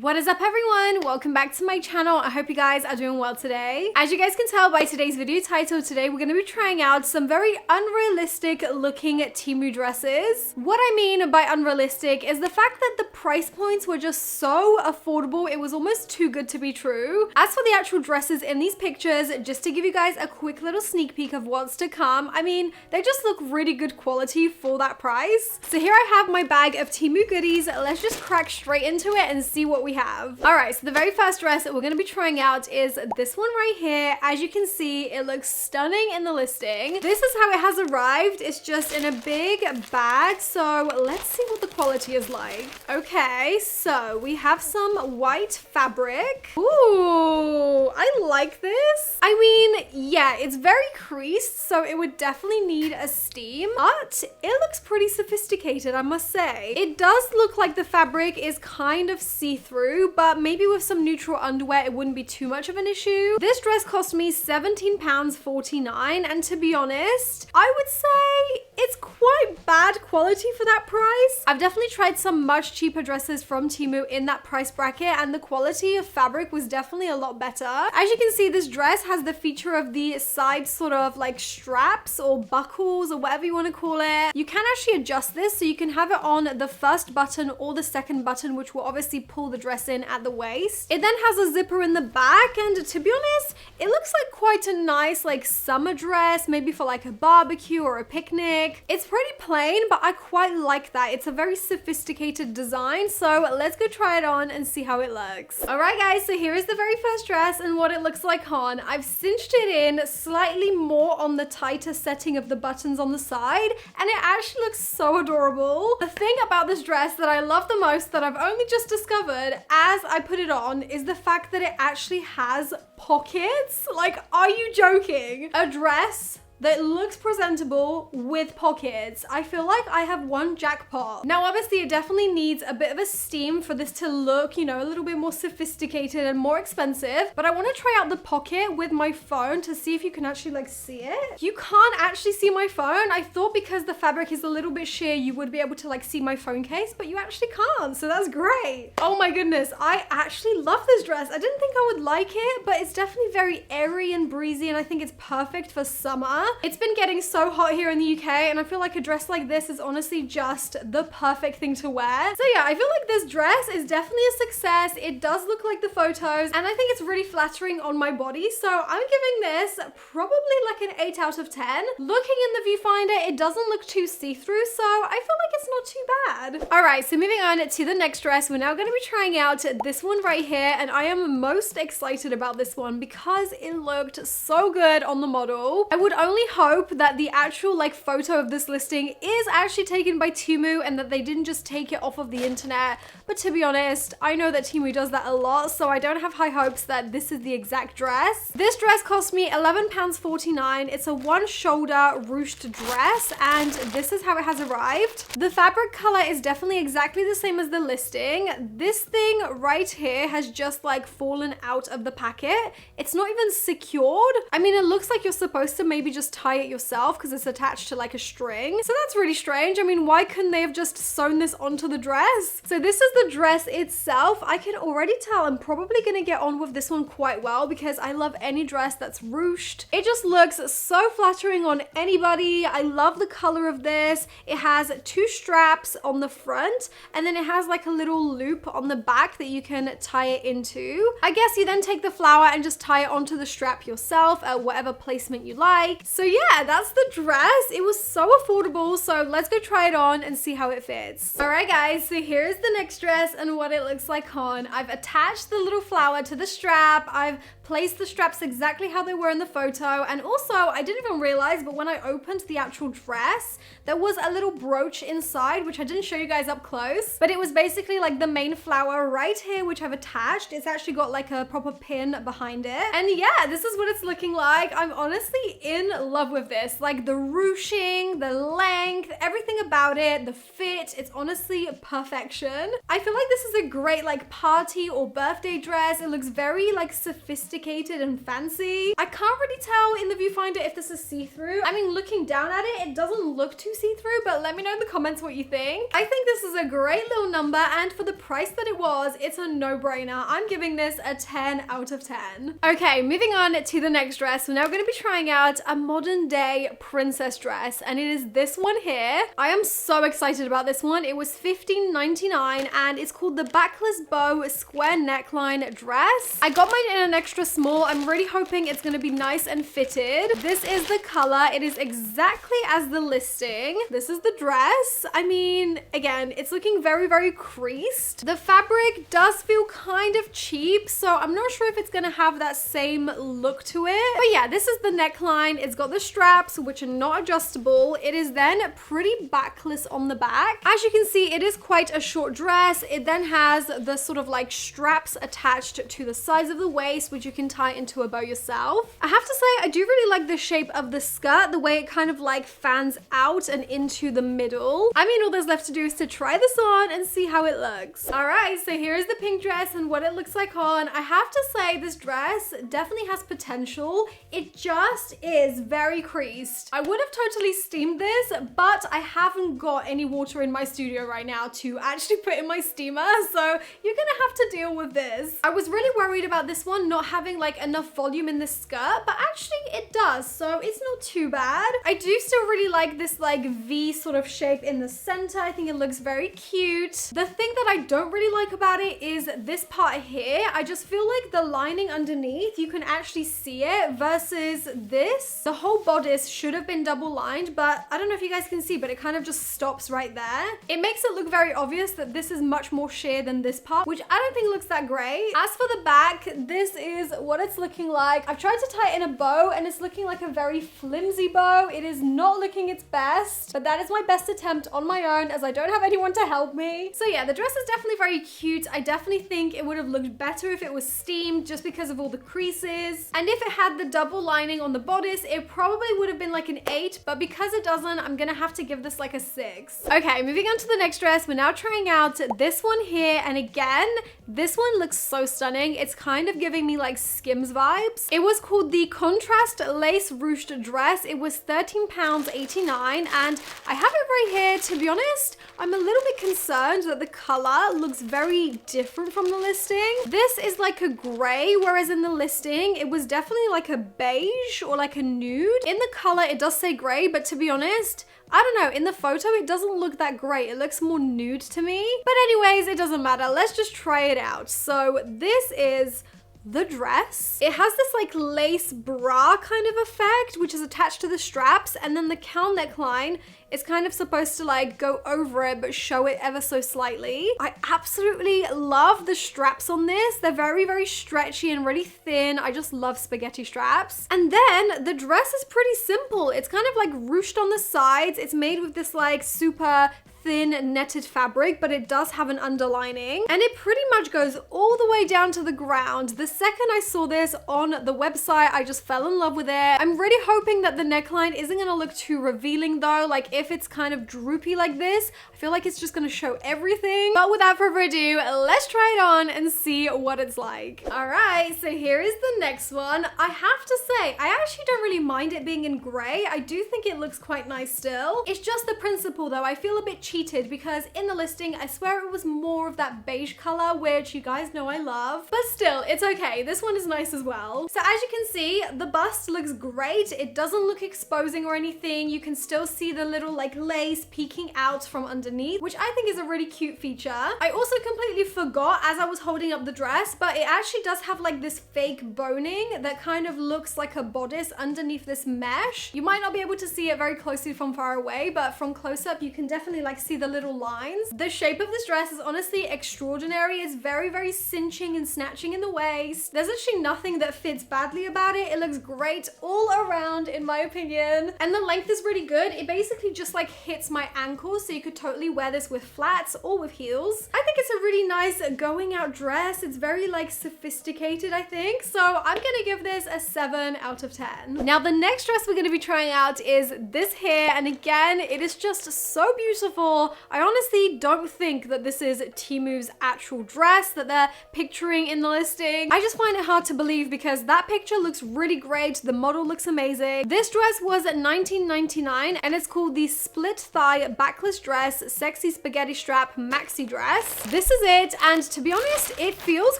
What is up everyone? Welcome back to my channel. I hope you guys are doing well today. As you guys can tell by today's video title, today we're going to be trying out some very unrealistic looking Temu dresses. What I mean by unrealistic is the fact that the price points were just so affordable, it was almost too good to be true. As for the actual dresses in these pictures, just to give you guys a quick little sneak peek of what's to come, I mean, they just look really good quality for that price. So here I have my bag of Temu goodies. Let's just crack straight into it and see what we have. All right, so the very first dress that we're going to be trying out is this one right here. As you can see, it looks stunning in the listing. This is how it has arrived. It's just in a big bag. So let's see what the quality is like. Okay, so we have some white fabric. Ooh, I like this. I mean, yeah, it's very creased, so it would definitely need a steam, but it looks pretty sophisticated, I must say. It does look like the fabric is kind of see-through, but maybe with some neutral underwear it wouldn't be too much of an issue. This dress cost me £17.49, and to be honest, I would say it's quite bad quality for that price. I've definitely tried some much cheaper dresses from Temu in that price bracket, and the quality of fabric was definitely a lot better. As you can see, this dress has the feature of the side sort of like straps or buckles or whatever you want to call it. You can actually adjust this, so you can have it on the first button or the second button, which will obviously pull the dress in at the waist. It then has a zipper in the back, and to be honest, it looks like quite a nice like summer dress, maybe for like a barbecue or a picnic. It's pretty plain, but I quite like that. It's a very sophisticated design, so let's go try it on and see how it looks. All right guys, so here is the very first dress and what it looks like on. I've cinched it in slightly more on the tighter setting of the buttons on the side, and it actually looks so adorable. The thing about this dress that I love the most, that I've only just discovered as I put it on, is the fact that it actually has pockets. Like, are you joking? A dress that looks presentable with pockets. I feel like I have won jackpot. Now, obviously, it definitely needs a bit of a steam for this to look, you know, a little bit more sophisticated and more expensive. But I want to try out the pocket with my phone to see if you can actually like see it. You can't actually see my phone. I thought because the fabric is a little bit sheer, you would be able to like see my phone case, but you actually can't. So that's great. Oh my goodness, I actually love this dress. I didn't think I would like it, but it's definitely very airy and breezy, and I think it's perfect for summer. It's been getting so hot here in the UK, and I feel like a dress like this is honestly just the perfect thing to wear. So yeah, I feel like this dress is definitely a success. It does look like the photos, and I think it's really flattering on my body. So I'm giving this probably like an 8 out of 10. Looking in the viewfinder, it doesn't look too see-through, so I feel like it's not too bad. All right, so moving on to the next dress, we're now going to be trying out this one right here, and I am most excited about this one because it looked so good on the model. I would only hope that the actual like photo of this listing is actually taken by Temu and that they didn't just take it off of the internet. But to be honest, I know that Temu does that a lot, so I don't have high hopes that this is the exact dress. This dress cost me £11.49. It's a one shoulder ruched dress, and this is how it has arrived. The fabric color is definitely exactly the same as the listing. This thing right here has just like fallen out of the packet. It's not even secured. I mean, it looks like you're supposed to maybe just tie it yourself because it's attached to like a string. So that's really strange. I mean, why couldn't they have just sewn this onto the dress? So this is the dress itself. I can already tell I'm probably gonna get on with this one quite well because I love any dress that's ruched. It just looks so flattering on anybody. I love the color of this. It has two straps on the front, and then it has like a little loop on the back that you can tie it into. I guess you then take the flower and just tie it onto the strap yourself at whatever placement you like. So yeah, that's the dress. It was so affordable, so let's go try it on and see how it fits. All right guys, so here's the next dress and what it looks like on. I've attached the little flower to the strap. I've placed the straps exactly how they were in the photo, and also I didn't even realize, but when I opened the actual dress, there was a little brooch inside, which I didn't show you guys up close, but it was basically like the main flower right here, which I've attached. It's actually got like a proper pin behind it, and yeah, this is what it's looking like. I'm honestly in love with this. Like the ruching, the length, everything about it, the fit, it's honestly perfection. I feel like this is a great like party or birthday dress. It looks very like sophisticated and fancy. I can't really tell in the viewfinder if this is see-through. I mean, looking down at it, it doesn't look too see-through, but let me know in the comments what you think. I think this is a great little number, and for the price that it was, it's a no-brainer. I'm giving this a 10 out of 10. Okay, moving on to the next dress. We're now going to be trying out a modern day princess dress, and it is this one here. I am so excited about this one. It was $15.99 and it's called the backless bow square neckline dress. I got mine in an extra small. I'm really hoping it's going to be nice and fitted. This is the color. It is exactly as the listing. This is the dress. I mean, again, it's looking very, very creased. The fabric does feel kind of cheap, so I'm not sure if it's going to have that same look to it. But yeah, this is the neckline. It's got the straps, which are not adjustable. It is then pretty backless on the back. As you can see, it is quite a short dress. It then has the sort of like straps attached to the sides of the waist, which you can tie into a bow yourself. I have to say, I do really like the shape of the skirt, the way it kind of like fans out and into the middle. I mean, all there's left to do is to try this on and see how it looks. All right, so here is the pink dress and what it looks like on. I have to say, this dress definitely has potential. It just is very creased. I would have totally steamed this, but I haven't got any water in my studio right now to actually put in my steamer, so you're gonna have to deal with this. I was really worried about this one not having like enough volume in this skirt, but actually it does, so it's not too bad. I do still really like this like V sort of shape in the center. I think it looks very cute. The thing that I don't really like about it is this part here. I just feel like the lining underneath, you can actually see it, versus this. The whole bodice should have been double lined, but I don't know if you guys can see, but it kind of just stops right there. It makes it look very obvious that this is much more sheer than this part, which I don't think looks that great. As for the back, this is what it's looking like. I've tried to tie it in a bow and it's looking like a very flimsy bow. It is not looking its best, but that is my best attempt on my own as I don't have anyone to help me. So yeah, the dress is definitely very cute. I definitely think it would have looked better if it was steamed just because of all the creases. And if it had the double lining on the bodice, it probably would have been like an 8, but because it doesn't, I'm gonna have to give this like a 6. Okay, moving on to the next dress. We're now trying out this one here, and again, this one looks so stunning. It's kind of giving me like Skims vibes. It was called the Contrast Lace Ruched Dress. It was £13.89, and I have it right here. To be honest, I'm a little bit concerned that the color looks very different from the listing. This is like a gray, whereas in the listing, it was definitely like a beige or like a nude. In the color, it does say gray, but to be honest, I don't know, in the photo, it doesn't look that great. It looks more nude to me. But anyways, it doesn't matter. Let's just try it out. So this is the dress. It has this like lace bra kind of effect, which is attached to the straps, and then the cowl neckline is kind of supposed to like go over it but show it ever so slightly. I absolutely love the straps on this. They're very, very stretchy and really thin. I just love spaghetti straps. And then the dress is pretty simple. It's kind of like ruched on the sides. It's made with this like super thin netted fabric, but it does have an underlining, and it pretty much goes all the way down to the ground. The second I saw this on the website, I just fell in love with it. I'm really hoping that the neckline isn't gonna look too revealing though. Like if it's kind of droopy like this, I feel like it's just gonna show everything. But without further ado, let's try it on and see what it's like. All right, so here is the next one. I have to say, I actually don't really mind it being in gray. I do think it looks quite nice still. It's just the principle though. I feel a bit cheated because in the listing, I swear it was more of that beige color, which you guys know I love. But still, it's okay. This one is nice as well. So as you can see, the bust looks great. It doesn't look exposing or anything. You can still see the little like lace peeking out from underneath, which I think is a really cute feature. I also completely forgot as I was holding up the dress, but it actually does have like this fake boning that kind of looks like a bodice underneath this mesh. You might not be able to see it very closely from far away, but from close up, you can definitely like like see the little lines. The shape of this dress is honestly extraordinary. It's very, very cinching and snatching in the waist. There's actually nothing that fits badly about it. It looks great all around in my opinion. And the length is really good. It basically just like hits my ankles, so you could totally wear this with flats or with heels. I think it's a really nice going out dress. It's very like sophisticated, I think. So I'm gonna give this a 7 out of 10. Now the next dress we're gonna be trying out is this here. And again, it is just so beautiful. I honestly don't think that this is Temu's actual dress that they're picturing in the listing. I just find it hard to believe because that picture looks really great. The model looks amazing. This dress was $19.99 and it's called the split thigh backless dress sexy spaghetti strap maxi dress. This is it, and to be honest, it feels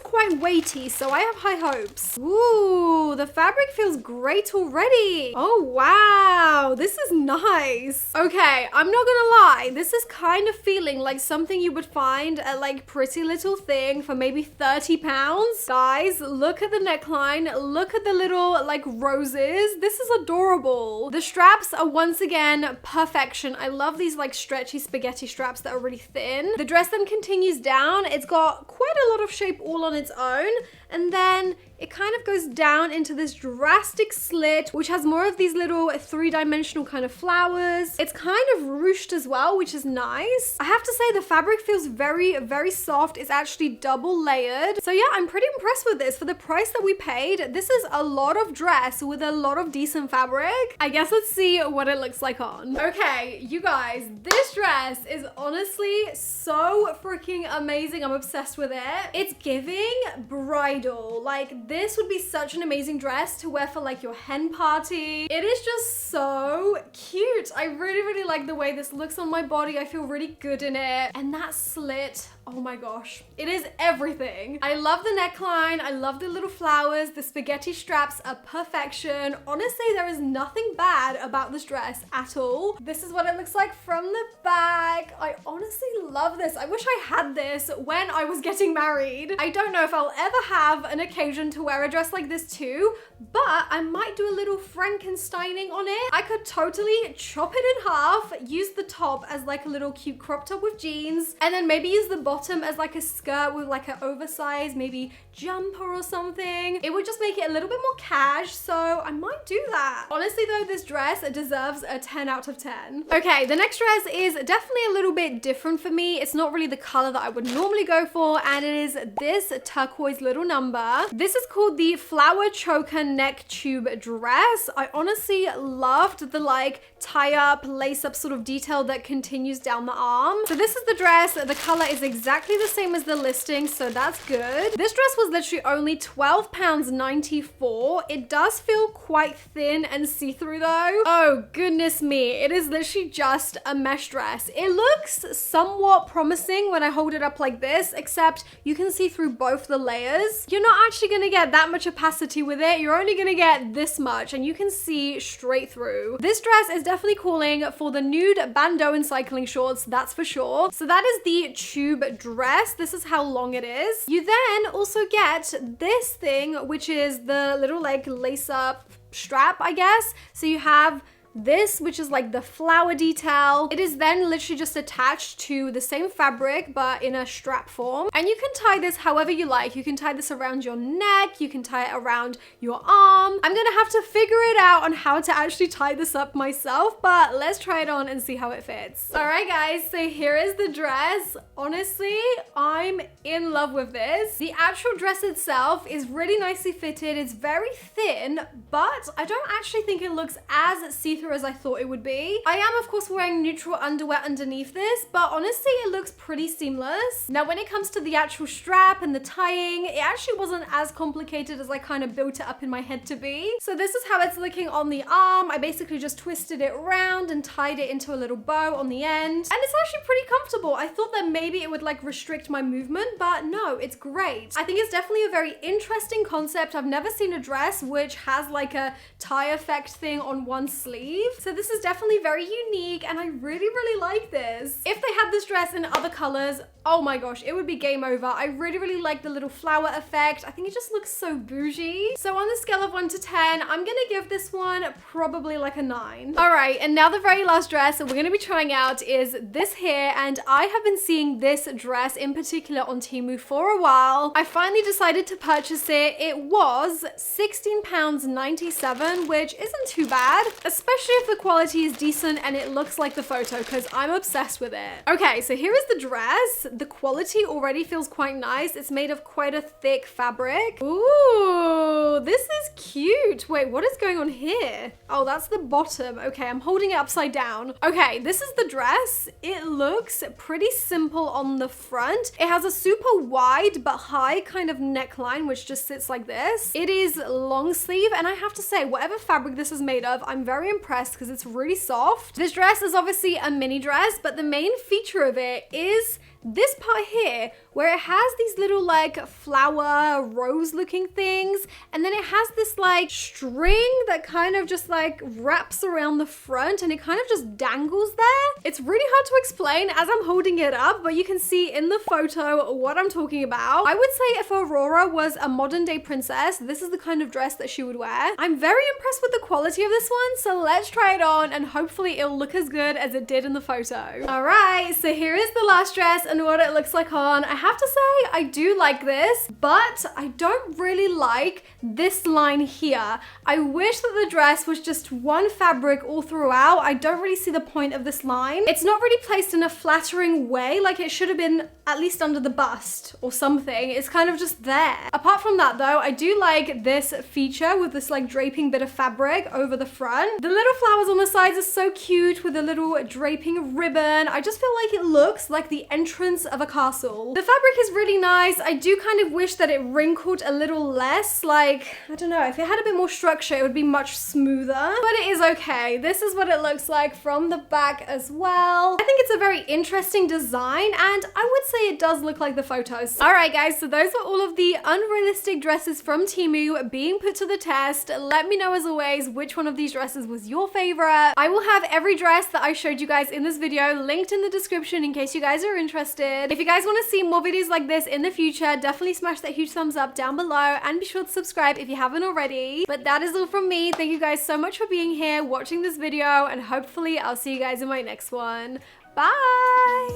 quite weighty, so I have high hopes. Ooh, the fabric feels great already. Oh wow, this is nice. Okay, I'm not gonna lie, this is kind of feeling like something you would find at like Pretty Little Thing for maybe 30 pounds. Guys, look at the neckline, look at the little like roses. This is adorable. The straps are once again perfection. I love these like stretchy spaghetti straps that are really thin. The dress then continues down. It's got quite a lot of shape all on its own, and then it kind of goes down into this drastic slit, which has more of these little three-dimensional kind of flowers. It's kind of ruched as well, which is nice. I have to say the fabric feels very, very soft. It's actually double layered. So yeah, I'm pretty impressed with this. For the price that we paid, this is a lot of dress with a lot of decent fabric. I guess let's see what it looks like on. Okay, you guys, this dress is honestly so freaking amazing. I'm obsessed with it. It's giving bridal. Like, this would be such an amazing dress to wear for like your hen party. It is just so cute. I really, really like the way this looks on my body. I feel really good in it. And that slit, oh my gosh, it is everything. I love the neckline. I love the little flowers. The spaghetti straps are perfection. Honestly, there is nothing bad about this dress at all. This is what it looks like from the back. I honestly love this. I wish I had this when I was getting married. I don't know if I'll ever have an occasion to wear a dress like this too, but I might do a little Frankensteining on it. I could totally chop it in half, use the top as like a little cute crop top with jeans, and then maybe use the bottom as like a skirt with like an oversized maybe jumper or something. It would just make it a little bit more cash, so I might do that. Honestly though, this dress deserves a 10 out of 10. Okay, the next dress is definitely a little bit different for me. It's not really the color that I would normally go for, and it is this turquoise little number. This is called the flower choker neck tube dress. I honestly loved the like tie up, lace up sort of detail that continues down the arm. So this is the dress. The color is exactly the same as the listing, so that's good. This dress was literally only £12.94. It does feel quite thin and see-through though. Oh goodness me, it is literally just a mesh dress. It looks somewhat promising when I hold it up like this, except you can see through both the layers. You're not actually gonna get that much opacity with it. You're only gonna get this much and you can see straight through. This dress is definitely calling for the nude bandeau and cycling shorts, that's for sure. So that is the tube dress. This is how long it is. You then also get this thing, which is the little like lace up strap, I guess. So you have this, which is like the flower detail. It is then literally just attached to the same fabric, but in a strap form. And you can tie this however you like. You can tie this around your neck. You can tie it around your arm. I'm gonna have to figure it out on how to actually tie this up myself, but let's try it on and see how it fits. All right, guys, so here is the dress. Honestly, I'm in love with this. The actual dress itself is really nicely fitted. It's very thin, but I don't actually think it looks as see-through as I thought it would be. I am of course wearing neutral underwear underneath this, but honestly it looks pretty seamless. Now when it comes to the actual strap and the tying, it actually wasn't as complicated as I kind of built it up in my head to be. So this is how it's looking on the arm. I basically just twisted it around and tied it into a little bow on the end, and it's actually pretty comfortable. I thought that maybe it would like restrict my movement, but no, it's great. I think it's definitely a very interesting concept. I've never seen a dress which has like a tie effect thing on one sleeve. So this is definitely very unique and I really, really like this. If they had this dress in other colors, oh my gosh, it would be game over. I really, really like the little flower effect. I think it just looks so bougie. So on the scale of 1 to 10, I'm gonna give this one probably like a 9. All right, and now the very last dress that we're gonna be trying out is this here, and I have been seeing this dress in particular on Temu for a while. I finally decided to purchase it. It was £16.97, which isn't too bad, especially if the quality is decent and it looks like the photo, because I'm obsessed with it. Okay, so here is the dress. The quality already feels quite nice. It's made of quite a thick fabric. Ooh, this is cute. Wait, what is going on here? Oh, that's the bottom. Okay, I'm holding it upside down. Okay, this is the dress. It looks pretty simple on the front. It has a super wide but high kind of neckline, which just sits like this. It is long sleeve, and I have to say, whatever fabric this is made of, I'm very impressed because it's really soft. This dress is obviously a mini dress, but the main feature of it is this part here, where it has these little like flower rose looking things, and then it has this like string that kind of just like wraps around the front, and it kind of just dangles there. It's really hard to explain as I'm holding it up, but you can see in the photo what I'm talking about. I would say if Aurora was a modern day princess, this is the kind of dress that she would wear. I'm very impressed with the quality of this one, so let's try it on and hopefully it'll look as good as it did in the photo. All right, so here is the last dress and what it looks like on. I have to say, I do like this, but I don't really like this line here. I wish that the dress was just one fabric all throughout. I don't really see the point of this line. It's not really placed in a flattering way, like it should have been at least under the bust or something. It's kind of just there. Apart from that though, I do like this feature with this like draping bit of fabric over the front. The little flowers on the sides are so cute with a little draping ribbon. I just feel like it looks like the entrance of a castle. The fabric is really nice. I do kind of wish that it wrinkled a little less. Like, I don't know, if it had a bit more structure, it would be much smoother, but it is okay. This is what it looks like from the back as well. I think it's a very interesting design, and I would say it does look like the photos. All right, guys, so those were all of the unrealistic dresses from Temu being put to the test. Let me know as always which one of these dresses was your favorite. I will have every dress that I showed you guys in this video linked in the description in case you guys are interested. If you guys want to see more videos like this in the future, definitely smash that huge thumbs up down below and be sure to subscribe if you haven't already. But that is all from me. Thank you guys so much for being here, watching this video, and hopefully I'll see you guys in my next one. Bye!